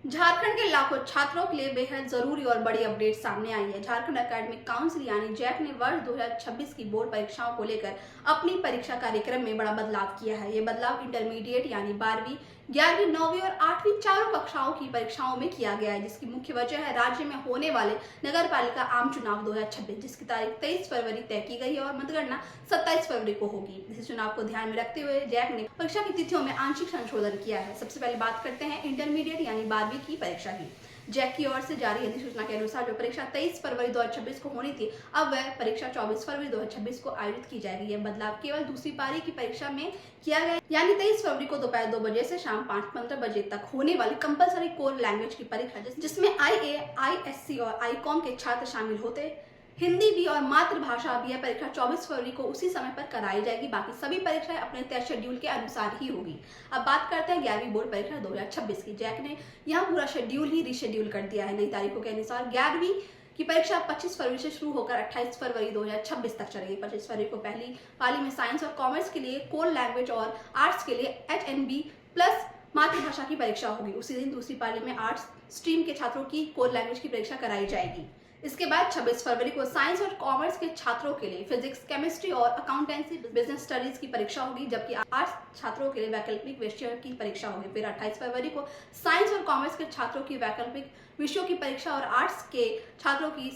झारखंड के लाखों छात्रों के लिए बेहद जरूरी और बड़ी अपडेट सामने आई है। झारखंड एकेडमिक काउंसिल यानी जैक ने वर्ष 2026 की बोर्ड परीक्षाओं को लेकर अपनी परीक्षा कार्यक्रम में बड़ा बदलाव किया है। ये बदलाव इंटरमीडिएट यानी 12वीं, 11वीं, 9वीं और 8वीं चारों कक्षाओं की परीक्षाओं में किया गया है, जिसकी मुख्य वजह है राज्य में होने वाले नगर पालिका आम चुनाव 2026, जिसकी तारीख 23 फरवरी तय की गई है और मतगणना 27 फरवरी को होगी। इस चुनाव को ध्यान में रखते हुए जैक ने परीक्षा की तिथियों में आंशिक संशोधन किया है। सबसे पहले बात करते हैं इंटरमीडिएट यानी 12वीं की परीक्षा की। जैक की ओर से जारी अधिसूचना के अनुसार जो परीक्षा 23 फरवरी 2026 को होनी थी, अब वह परीक्षा 24 फरवरी 2026 को आयोजित की जाएगी। यह बदलाव केवल दूसरी पारी की परीक्षा में किया गया, यानी 23 फरवरी को दोपहर 2 बजे से शाम 5:15 बजे तक होने वाली कंपलसरी कोर लैंग्वेज की परीक्षा, जिसमें IA, ISC और ICOM के छात्र शामिल होते, हिंदी भी और मातृभाषा भी। यह परीक्षा 24 फरवरी को उसी समय पर कराई जाएगी। बाकी सभी परीक्षाएं अपने तय शेड्यूल के अनुसार ही होगी। अब बात करते हैं 11वीं बोर्ड परीक्षा 2026 की। जैक ने यहाँ पूरा शेड्यूल ही रीशेड्यूल कर दिया है। नई तारीखों के अनुसार 11वीं की परीक्षा 25 फरवरी से शुरू होकर 28 फरवरी 2026 तक चलेगी। 25 फरवरी को पहली पाली में साइंस और कॉमर्स के लिए कोर लैंग्वेज और आर्ट्स के लिए HNB प्लस मातृभाषा की परीक्षा होगी। उसी दिन दूसरी पाली में आर्ट्स स्ट्रीम के छात्रों की कोर लैंग्वेज की परीक्षा कराई जाएगी। इसके बाद 26 फरवरी को साइंस और कॉमर्स के छात्रों के लिए फिजिक्स, केमिस्ट्री और अकाउंटेंसी, बिजनेस स्टडीज की परीक्षा होगी, जबकि आर्ट्स छात्रों के लिए वैकल्पिक विषयों की परीक्षा होगी। फिर 28 फरवरी को साइंस और कॉमर्स के छात्रों की वैकल्पिक विषयों की परीक्षा और आर्ट्स के छात्रों की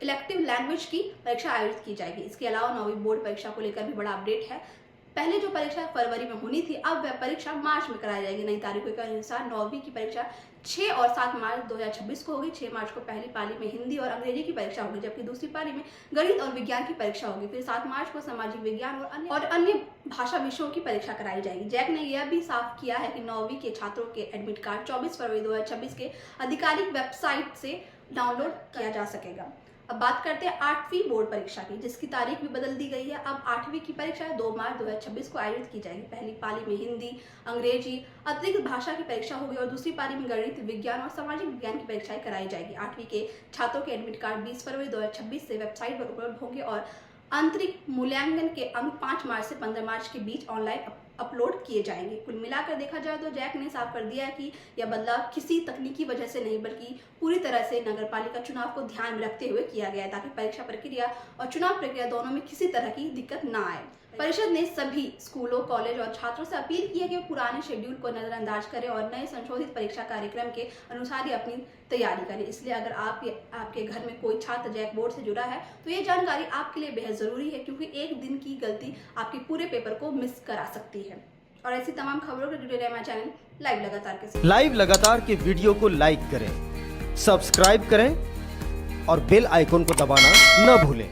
इलेक्टिव लैंग्वेज की परीक्षा आयोजित की जाएगी। इसके अलावा 9वीं बोर्ड परीक्षा को लेकर भी बड़ा अपडेट है। पहले जो परीक्षा फरवरी में होनी थी, अब वह परीक्षा मार्च में कराई जाएगी। नई तारीखों के अनुसार 9वीं की परीक्षा 6 और 7 मार्च 2026 को होगी। 6 मार्च को पहली पाली में हिंदी और अंग्रेजी की परीक्षा होगी, जबकि दूसरी पाली में गणित और विज्ञान की परीक्षा होगी। फिर 7 मार्च को सामाजिक विज्ञान और अन्य भाषा विषयों की परीक्षा कराई जाएगी। जैक ने यह भी साफ किया है कि 9वीं के छात्रों के एडमिट कार्ड 24 फरवरी 2026 के आधिकारिक वेबसाइट से डाउनलोड किया जा सकेगा। अब बात करते हैं 8वीं बोर्ड परीक्षा की, जिसकी तारीख भी बदल दी गई है। अब 8वीं की परीक्षा 2 मार्च 2026 को आयोजित की जाएगी। पहली पाली में हिंदी, अंग्रेजी, अतिरिक्त भाषा की परीक्षा होगी और दूसरी पाली में गणित, विज्ञान और सामाजिक विज्ञान की परीक्षाएं कराई जाएगी। 8वीं के छात्रों के एडमिट कार्ड 20 फरवरी 2026 से वेबसाइट पर उपलब्ध होंगे और आंतरिक मूल्यांकन के अंक 5 मार्च से 15 मार्च के बीच ऑनलाइन अपलोड किए जाएंगे। कुल मिलाकर देखा जाए तो जैक ने साफ कर दिया है कि यह बदलाव किसी तकनीकी वजह से नहीं, बल्कि पूरी तरह से नगरपालिका चुनाव को ध्यान में रखते हुए किया गया है, ताकि परीक्षा प्रक्रिया और चुनाव प्रक्रिया दोनों में किसी तरह की दिक्कत ना आए। परिषद ने सभी स्कूलों, कॉलेज और छात्रों से अपील की है कि पुराने शेड्यूल को नजरअंदाज करें और नए संशोधित परीक्षा कार्यक्रम के अनुसार ही अपनी तैयारी करें। इसलिए अगर आपके घर में कोई छात्र जैक बोर्ड से जुड़ा है तो ये जानकारी आपके लिए बेहद जरूरी है, क्योंकि एक दिन की गलती आपके पूरे पेपर को मिस करा सकती है। और ऐसी तमाम खबरों के जुड़े रहे हमारे चैनल लाइव लगातार के साथ। लाइव लगातार के वीडियो को लाइक करें, सब्सक्राइब करें और बेल आइकन को दबाना न भूलें।